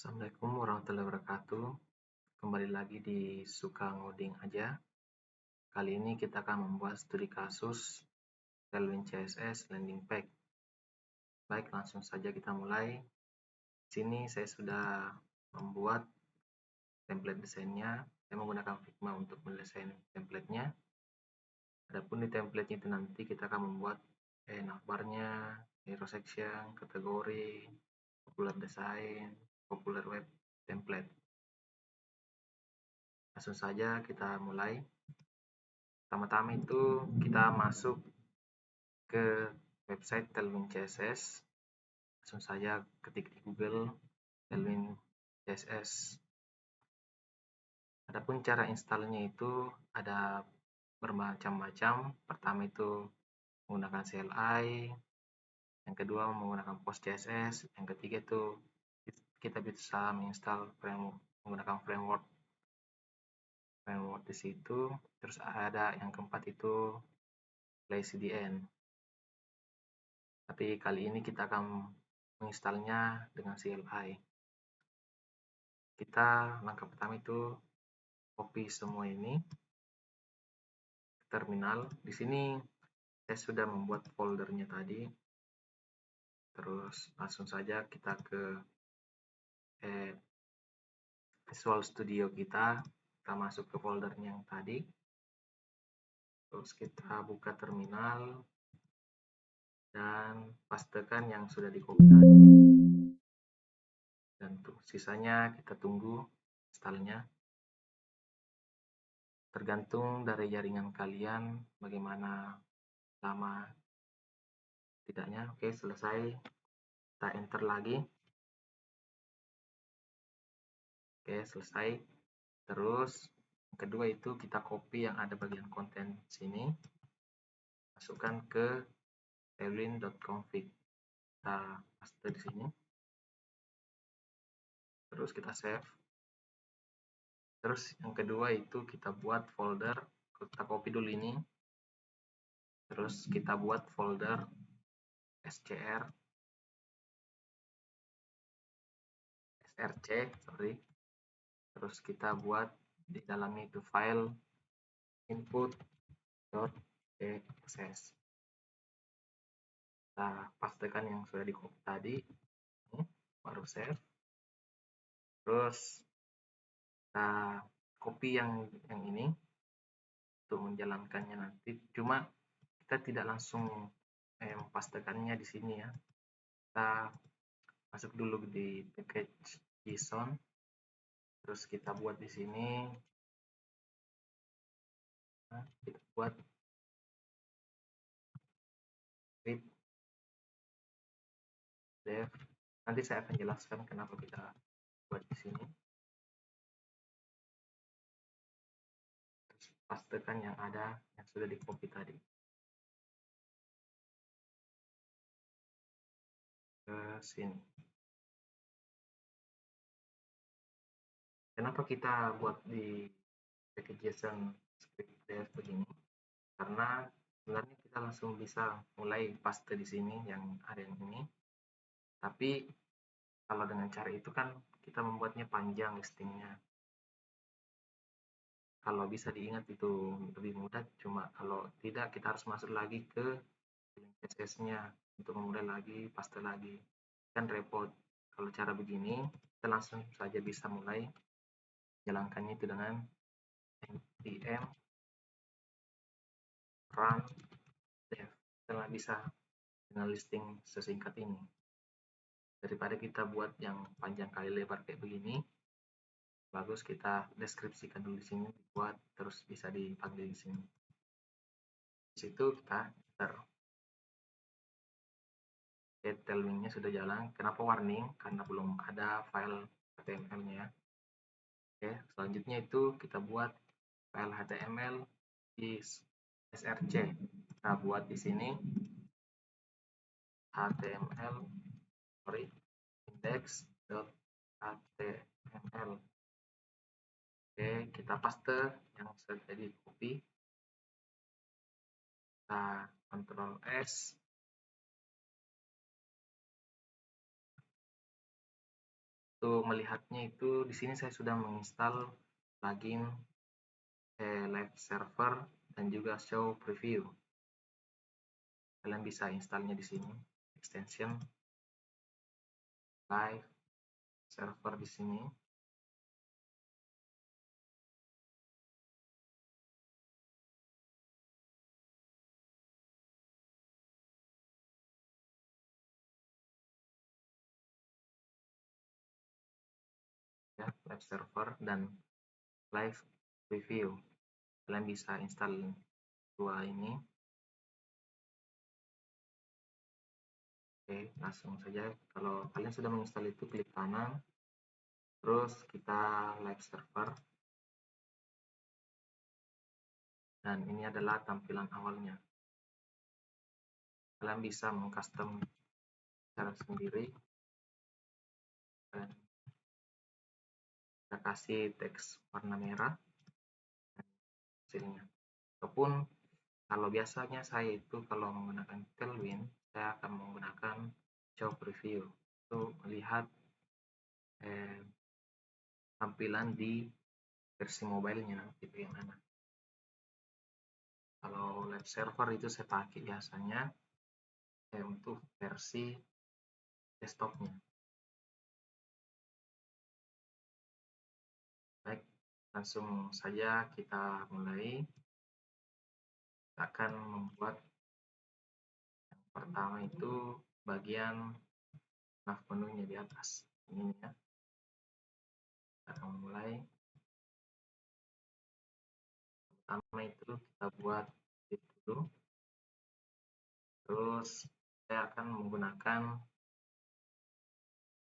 Assalamualaikum warahmatullahi wabarakatuh. Kembali lagi di Suka Ngoding Aja. Kali ini kita akan membuat studi kasus Tailwind CSS Landing Page. Baik, langsung saja kita mulai. Di sini saya sudah membuat template desainnya. Saya menggunakan Figma untuk mendesain template-nya. Adapun di template itu nanti kita akan membuat navbarnya, hero section, kategori, popular design, popular web template. Langsung saja kita mulai. Pertama-tama itu kita masuk ke website Tailwind CSS. Langsung saja ketik di Google Tailwind CSS. Adapun cara installnya itu ada bermacam-macam. Pertama itu menggunakan CLI, yang kedua menggunakan PostCSS, yang ketiga itu kita bisa menginstal menggunakan framework di situ. Terus ada yang keempat itu PlayCDN. Tapi kali ini kita akan menginstalnya dengan CLI. Kita langkah pertama itu copy semua ini ke terminal. Di sini saya sudah membuat foldernya tadi. Terus langsung saja kita ke Visual Studio kita masuk ke foldernya yang tadi. Terus kita buka terminal dan pastekan yang sudah di copy tadi. Dan untuk sisanya kita tunggu installnya. Tergantung dari jaringan kalian bagaimana lama tidaknya. Oke, selesai. Kita enter lagi. Oke, selesai. Terus yang kedua itu kita copy yang ada bagian konten sini, masukkan ke tailwind.config. Kita paste di sini. Terus kita save. Terus yang kedua itu kita buat folder, kita copy dulu ini. Terus kita buat folder src, Terus kita buat di dalamnya itu file input.css. Kita pastekan yang sudah di copy tadi, ini, baru save. Terus kita copy yang ini untuk menjalankannya nanti. Cuma kita tidak langsung pastekannya di sini ya. Kita masuk dulu di package JSON. Terus kita buat di sini. Nah, kita buat script dev. Nanti saya akan jelaskan kenapa kita buat di sini. Terus pastekan yang ada yang sudah di copy tadi ke sini. Kenapa kita buat di package JSON script dev begini? Karena sebenarnya kita langsung bisa mulai paste di sini yang ada yang ini. Tapi kalau dengan cara itu kan kita membuatnya panjang listingnya. Kalau bisa diingat itu lebih mudah, cuma kalau tidak kita harus masuk lagi ke CSS-nya untuk memulai lagi, paste lagi. Kan repot. Kalau cara begini, kita langsung saja bisa mulai jalankannya itu dengan npm run dev. Setelah bisa dengan listing sesingkat ini. Daripada kita buat yang panjang kali lebar kayak begini, bagus kita deskripsikan dulu di sini, buat terus bisa dipanggil di sini. Di situ kita enter. Tailwind-nya sudah jalan. Kenapa warning? Karena belum ada file HTML-nya. Oke, selanjutnya itu kita buat file HTML di src. Kita buat di sini html index.html. Oke, kita paste yang sudah di copy. Kita Ctrl S. Untuk melihatnya itu di sini saya sudah menginstal plugin Live Server dan juga Show Preview. Kalian bisa installnya di sini, extension Live Server di sini. Ya, Live Server dan Live Preview. Kalian bisa install dua ini. Oke, langsung saja. Kalau kalian sudah menginstal itu, klik kanan, terus kita Live Server. Dan ini adalah tampilan awalnya. Kalian bisa mengcustom cara sendiri. Dan kita kasih teks warna merah hasilnya. Ataupun kalau biasanya saya itu kalau menggunakan Tailwind, saya akan menggunakan Show Preview untuk melihat tampilan di versi mobile-nya nanti bagaimana. Kalau Live Server itu saya pakai biasanya untuk versi desktopnya. Baik, langsung saja kita mulai. Kita akan membuat yang pertama itu bagian nav menunya di atas. Ini ya. Kita akan mulai. Pertama itu kita buat dulu. Terus saya akan menggunakan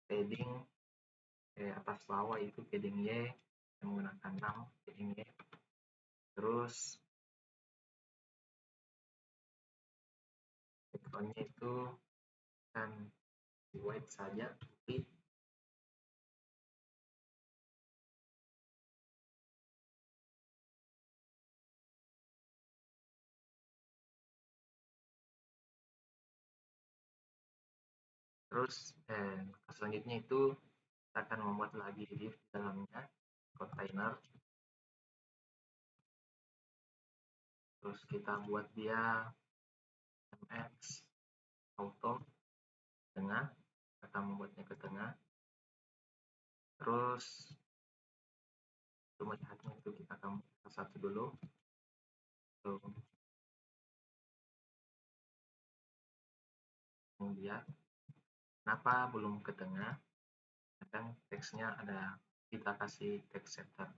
padding atas bawah itu padding Y. Saya menggunakan 6 padding Y. Terus backgroundnya itu akan di white saja, putih. Terus selanjutnya itu kita akan membuat lagi di dalamnya container. Terus kita buat dia MX auto tengah, kita akan membuatnya ke tengah. Terus untuk melihatnya itu kita akan satu dulu. Kemudian kenapa belum ke tengah? Kan teksnya ada, kita kasih teks center.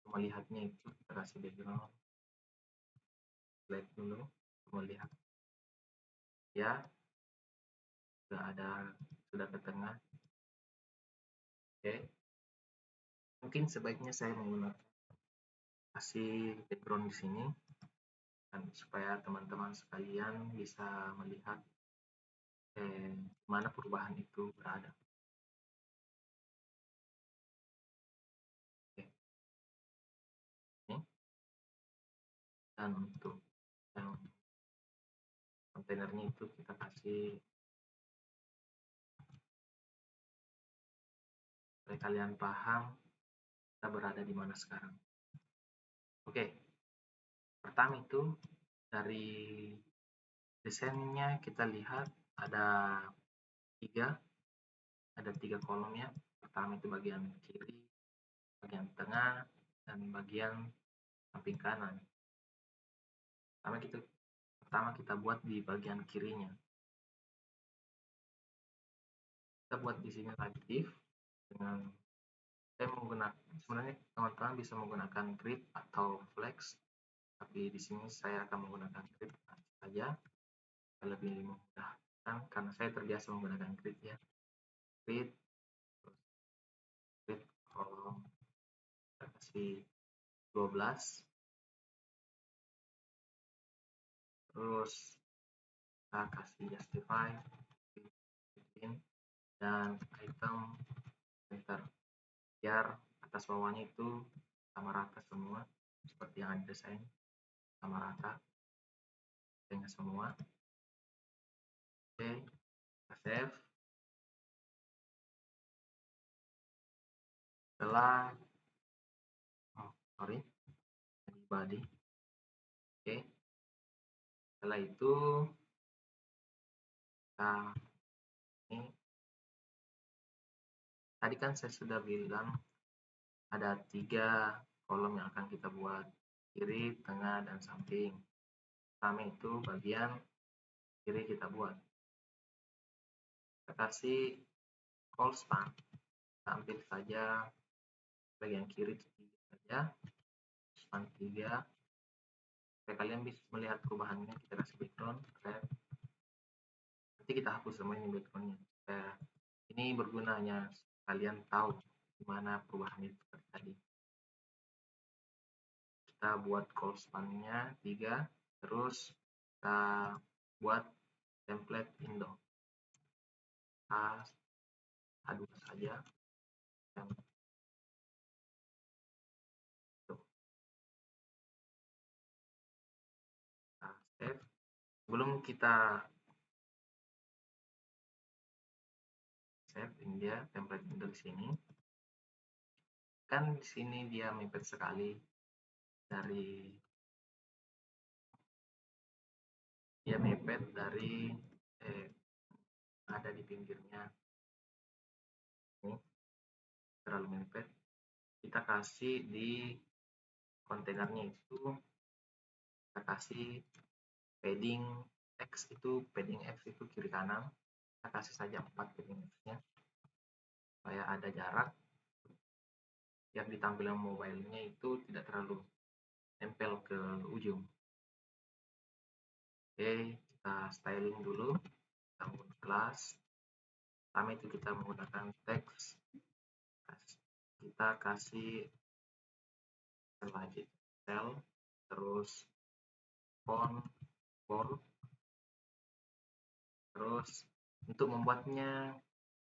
Melihatnya itu kita kasih background black dulu, melihat ya sudah ke tengah. Oke, mungkin sebaiknya saya menggunakan kasih background di sini dan supaya teman-teman sekalian bisa melihat mana perubahan itu berada. Oke. Ini. Dan untuk yang kontainernya itu kita kasih supaya kalian paham kita berada di mana sekarang. Oke, pertama itu dari desainnya kita lihat ada tiga kolom ya. Pertama itu bagian kiri, bagian tengah, dan bagian samping kanan. Pertama kita buat di bagian kirinya. Kita buat di sini aktif dengan saya menggunakan, sebenarnya teman-teman bisa menggunakan grid atau flex, tapi di sini saya akan menggunakan grid saja, lebih mudah karena saya terbiasa menggunakan grid ya. Grid kolom kita kasih 12, terus kita kasih justify dan item center biar atas bawahnya itu sama rata semua seperti yang ada desain, sama rata dengan semua. Oke, kita save. Setelah body. Oke. Setelah itu ini tadi kan saya sudah bilang ada 3 kolom yang akan kita buat, kiri, tengah, dan samping. Pertama itu bagian kiri kita buat. Kita kasih call span. Kita ambil saja bagian kiri 3 saja, span 3. Supaya kalian bisa melihat perubahannya, kita kasih background, red. Nanti kita hapus semua ini backgroundnya. Ini bergunanya kalian tahu gimana perubahan itu tadi. Kita buat call span-nya 3, terus kita buat template window. Kita aduk saja. Kita save. Sebelum kita save, ini dia template window di sini. Kan di sini dia mepet sekali dari ada di pinggirnya. Ini terlalu mepet. Kita kasih di kontainernya itu, kita kasih padding X itu kiri kanan. Kita kasih saja 4 padding X-nya supaya ada jarak yang di tampilan mobile-nya itu tidak terlalu nempel ke ujung. Oke, kita styling dulu. Kita menggunakan class. Pertama itu kita menggunakan text. Kita kasih cell, terus font, bold. Terus untuk membuatnya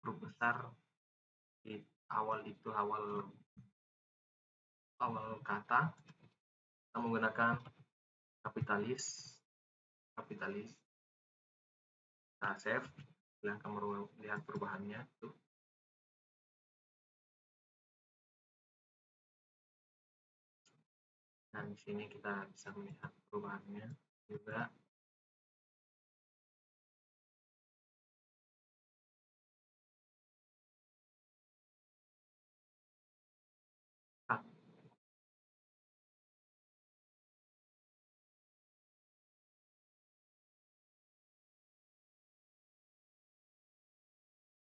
huruf besar di awal kata, kita menggunakan kapitalis. Kita save, kalian akan melihat perubahannya tuh. Dan di sini kita bisa melihat perubahannya juga.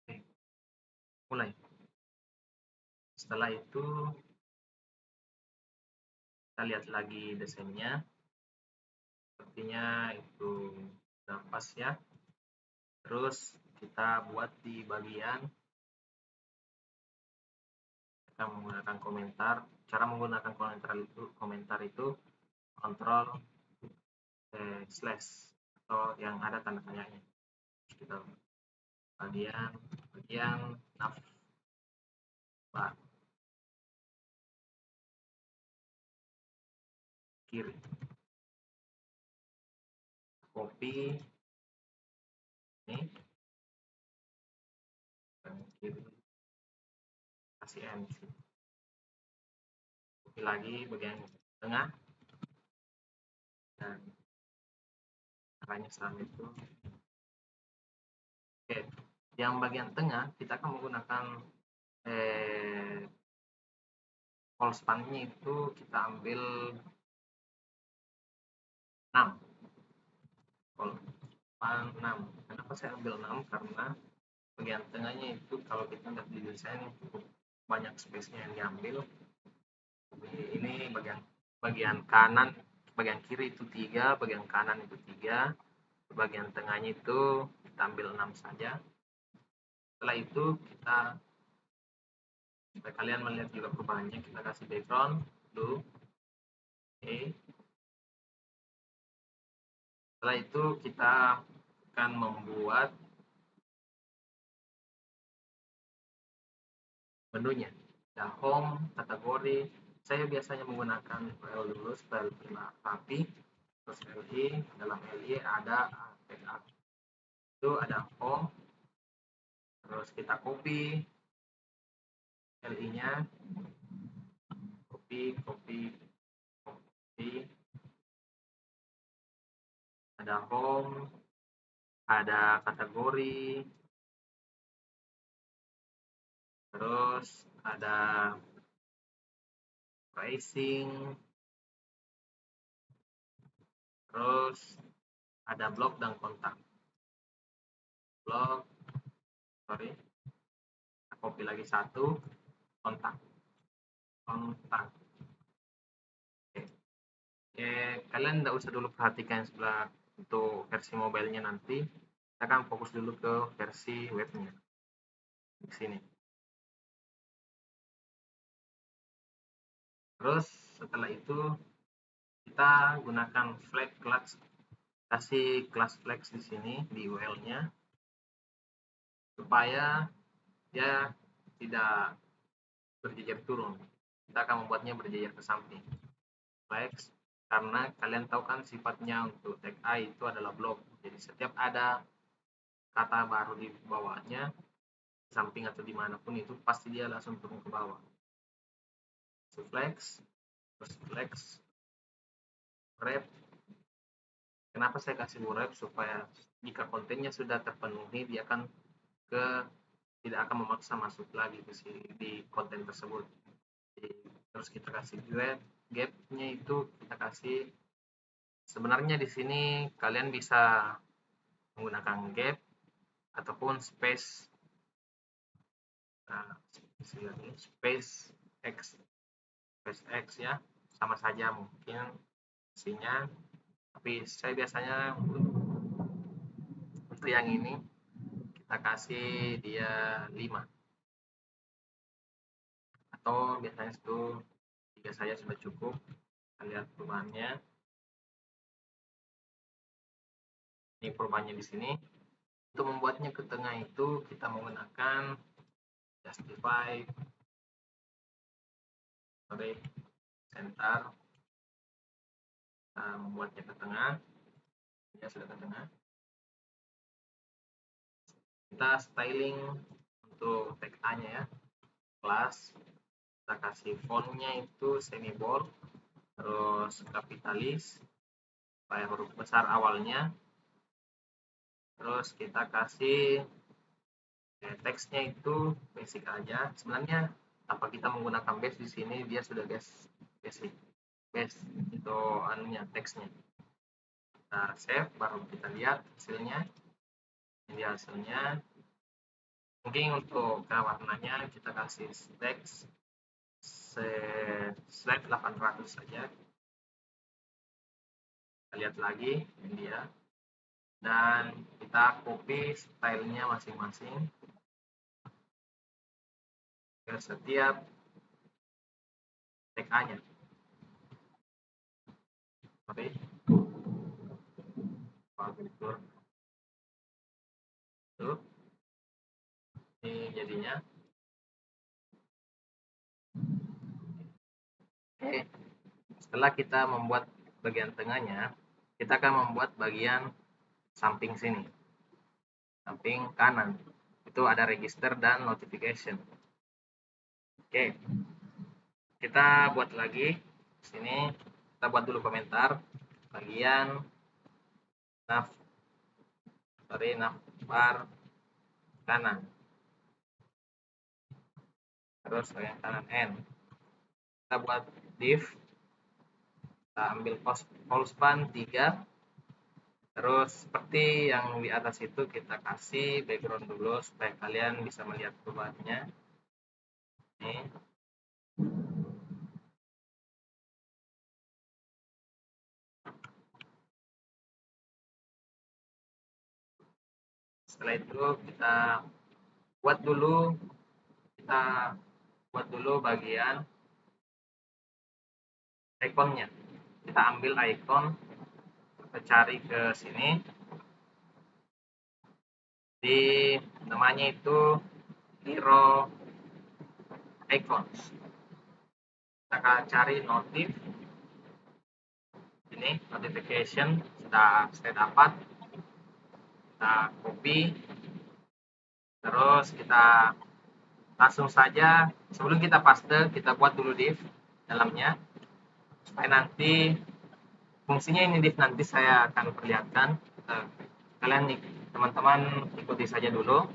Oke, mulai. Setelah itu kita lihat lagi desainnya. Sepertinya itu sudah pas ya. Terus kita buat di bagian, kita menggunakan komentar. Cara menggunakan komentar itu kontrol slash atau yang ada tanda tanyanya. Kita bagian navbar kiri, copy ini kiri, kasih MC, copy lagi bagian tengah, dan caranya sama itu. Oke, yang bagian tengah kita akan menggunakan call span-nya itu kita ambil 6. Call span 6. Kenapa saya ambil 6? Karena bagian tengahnya itu kalau kita lihat di desain cukup banyak space-nya yang diambil. Ini bagian kanan, bagian kiri itu 3, bagian kanan itu 3, bagian tengahnya itu kita ambil 6 saja. Setelah itu supaya kalian melihat juga perubahannya, kita kasih background blue. Oke. Setelah itu kita akan membuat menunya. Ada home, kategori. Saya biasanya menggunakan file dulu supaya lebih rapi. Terus LI, dalam LI ada backup. Itu ada home. Terus kita copy LI-nya, copy, ada home, ada kategori, terus ada pricing, terus ada blog dan kontak. Blog, sorry, copy lagi satu, kontak. Oke, kalian tidak usah dulu perhatikan sebelah untuk versi mobilenya nanti. Kita akan fokus dulu ke versi webnya di sini. Terus setelah itu kita gunakan flag class, kasih kelas flag di sini di URL-nya supaya dia tidak berjejer turun. Kita akan membuatnya berjejer ke samping. Flags, karena kalian tahu kan sifatnya untuk tag I itu adalah blok. Jadi setiap ada kata baru di bawahnya, samping atau dimanapun itu pasti dia langsung turun ke bawah. Flags, terus flags, wrap. Kenapa saya kasih wrap? Supaya jika kontennya sudah terpenuhi, dia akan tidak akan memaksa masuk lagi di konten tersebut. Jadi, terus kita kasih gap-nya itu kita kasih. Sebenarnya di sini kalian bisa menggunakan gap ataupun space x ya, sama saja mungkin isinya, tapi saya biasanya untuk yang ini kita kasih dia 5 atau biasanya itu 3 saja sudah cukup. Kita lihat perubahannya. Ini perubahannya di sini. Untuk membuatnya ke tengah itu kita menggunakan justify, center. Kita membuatnya ke tengah. Dia sudah ke tengah. Kita styling untuk tag A-nya ya. Kelas. Kita kasih fontnya itu semi bold, terus kapitalis, supaya huruf besar awalnya. Terus kita kasih teksnya itu basic aja. Sebenarnya tanpa kita menggunakan base di sini dia sudah basic. Base itu anunya teksnya. Kita save, baru kita lihat hasilnya. Ini hasilnya. Mungkin untuk warnanya kita kasih teks select 800 saja. Kita lihat lagi ini dia. Dan kita copy stylenya masing-masing ke setiap tag A-nya. Oke. Tuh. Ini jadinya. Oke. Setelah kita membuat bagian tengahnya, kita akan membuat bagian samping sini. Samping kanan. Itu ada register dan notification. Oke. Kita buat lagi sini. Kita buat dulu komentar bagian navbar kanan. Terus bagian kanan N. Kita buat div. Kita ambil polspan 3. Terus seperti yang di atas itu kita kasih background dulu supaya kalian bisa melihat perubahannya. Ini. Setelah itu kita buat dulu bagian ikonnya. Kita ambil icon, kita cari ke sini. Di namanya itu hero icons. Kita akan cari notif. Ini notification sudah saya dapat. Kita copy. Terus kita langsung saja sebelum kita paste, kita buat dulu div. dalamnya, supaya nanti fungsinya ini div nanti saya akan perlihatkan. Kalian nih teman-teman ikuti saja dulu.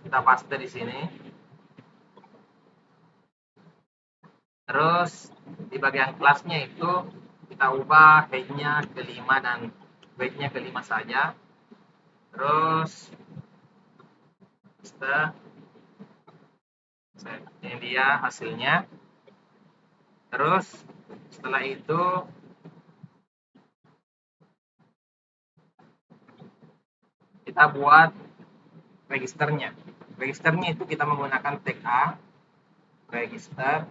Kita paste di sini. Terus di bagian kelasnya itu kita ubah height-nya ke 5 dan weight-nya ke 5 saja. Terus ini dia hasilnya. Terus setelah itu kita buat registernya. Registernya itu kita menggunakan tag A, register.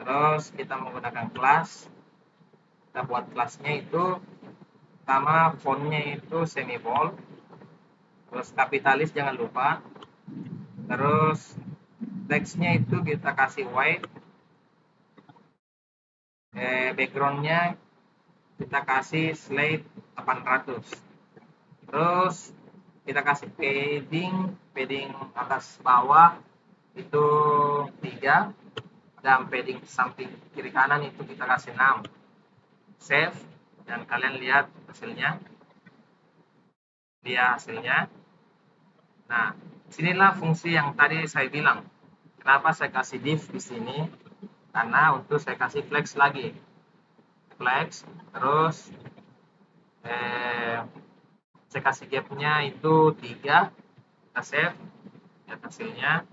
Terus kita menggunakan kelas. Kita buat kelasnya itu pertama fontnya itu semibold. Terus kapitalis jangan lupa. Terus teksnya itu kita kasih white. Backgroundnya kita kasih slate 800. Terus kita kasih padding atas bawah itu 3 dan padding samping kiri kanan itu kita kasih 6. Save dan kalian lihat hasilnya. Dia hasilnya. Nah, sinilah fungsi yang tadi saya bilang. Kenapa saya kasih div di sini? Karena untuk saya kasih flex lagi. Flex, terus saya kasih gapnya itu 3. Kita save, lihat hasilnya.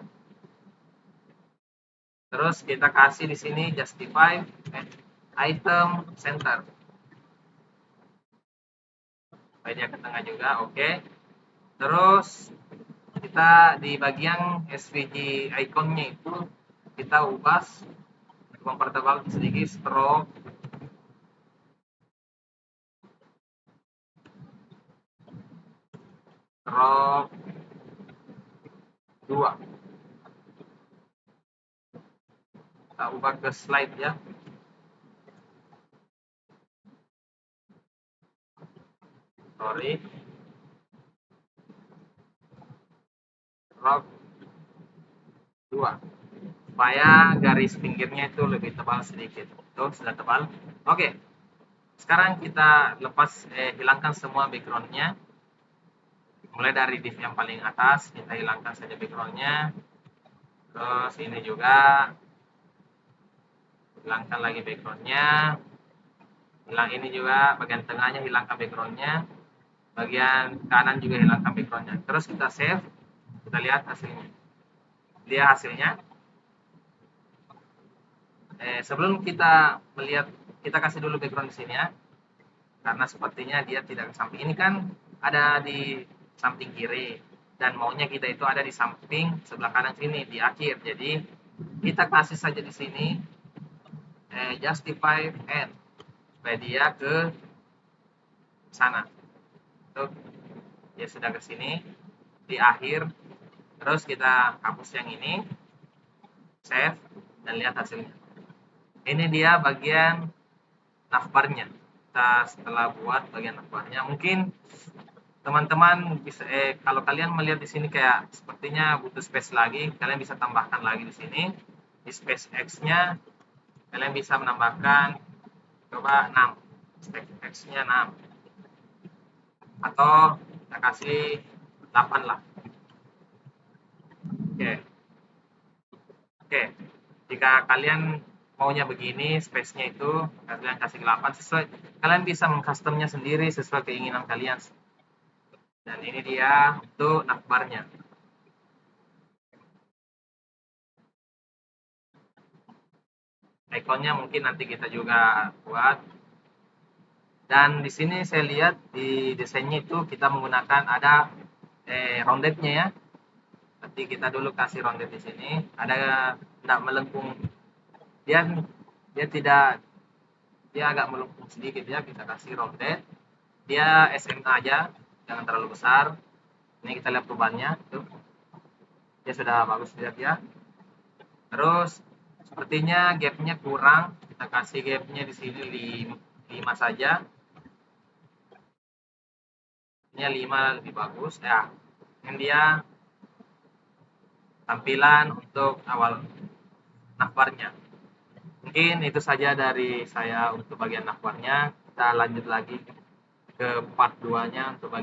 Terus kita kasih di sini justify item center. Supaya dia ke tengah juga, oke. Terus kita di bagian SVG iconnya itu kita ubah mempertebal sedikit stroke stroke 2. Kita ubah ke slide ya. Sorry. Stroke 2. Supaya garis pinggirnya itu lebih tebal sedikit. Tuh, sudah tebal. Oke. Sekarang kita hilangkan semua backgroundnya. Mulai dari div yang paling atas, kita hilangkan saja backgroundnya. Terus ini juga hilangkan lagi backgroundnya. Hilang ini juga, bagian tengahnya hilangkan backgroundnya. Bagian kanan juga hilangkan backgroundnya. Terus kita save, kita lihat hasilnya. Dia hasilnya. Sebelum kita melihat, kita kasih dulu background di sini ya. Karena sepertinya dia tidak ke samping. Ini kan ada di samping kiri dan maunya kita itu ada di samping sebelah kanan sini di akhir. Jadi kita kasih saja di sini justify and supaya dia ke sana. Tuh, dia sudah ke sini di akhir. Terus kita hapus yang ini, save dan lihat hasilnya. Ini dia bagian navbarnya. Kita setelah buat bagian navbarnya, mungkin teman-teman bisa kalau kalian melihat di sini kayak sepertinya butuh space lagi, kalian bisa tambahkan lagi di sini. Di space X-nya kalian bisa menambahkan coba 6. Space X-nya 6. Atau kita kasih 8 lah. Oke. Jika kalian maunya begini, space-nya itu kalian kasih 8 sesuai. Kalian bisa mengcustomnya sendiri sesuai keinginan kalian. Dan ini dia untuk navbarnya. Ikonnya mungkin nanti kita juga buat. Dan di sini saya lihat di desainnya itu kita menggunakan ada rounded-nya ya. Nanti kita dulu kasih rounded di sini. Ada tidak melengkung. Dia agak melengkung sedikit ya. Kita kasih rounded. Dia SMA aja, jangan terlalu besar. Ini kita lihat perubahannya. Tuh. Dia sudah bagus dilihat ya. Terus sepertinya gapnya kurang. Kita kasih gapnya di sini 5 saja. Ini 5 lebih bagus ya. Ini dia tampilan untuk awal navbarnya. Mungkin itu saja dari saya untuk bagian navbarnya. Kita lanjut lagi ke part 2-nya untuk bagian